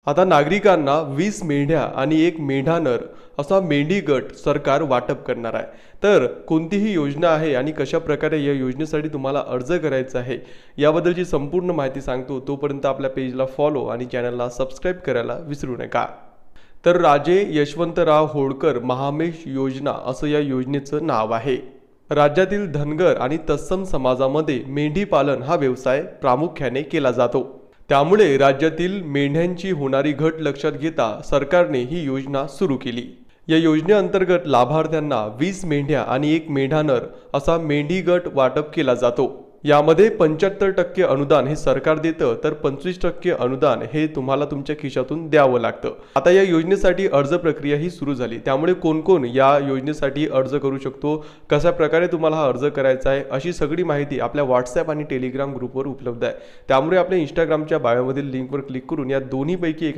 आता नागरिकांना 20 मेंढ्या आणि एक मेंढानर असा मेंढी गट सरकार वाटप करणार आहे। तर कोणतीही योजना आहे आणि कशा प्रकारे या योजनेसाठी तुम्हाला अर्ज करायचा आहे याबद्दलची संपूर्ण माहिती सांगतो। तोपर्यंत आपल्या पेजला फॉलो आणि चॅनलला सबस्क्राइब करायला विसरू नका। तर राजे यशवंतराव होळकर महामेश योजना असं या योजनेचं नाव आहे। राज्यातील धनगर आणि तत्सम समाजामध्ये मेंढी पालन हा व्यवसाय प्रामुख्याने केला जातो। त्यामुळे राज्यातील मेंढ्यांची होणारी घट लक्षात घेता सरकारने ही योजना सुरू केली। या योजनेअंतर्गत लाभार्थ्यांना 20 मेंढ्या आणि एक मेंढानर असा मेंढी गट वाटप केला जातो। यामध्ये 75% अनुदान हे सरकार देतं, तर 25% अनुदान हे तुम्हाला तुमच्या खिशातून द्यावं लागतं। आता या योजनेसाठी अर्ज प्रक्रिया ही सुरू झाली। त्यामुळे कोण कोण या योजनेसाठी अर्ज करू शकतो, कशा प्रकारे तुम्हाला हा अर्ज करायचा आहे, अशी सगळी माहिती आपल्या व्हॉट्सॲप आणि टेलिग्राम ग्रुपवर उपलब्ध आहे। त्यामुळे आपल्या इंस्टाग्रामच्या बायोमधील लिंकवर क्लिक करून या दोन्हीपैकी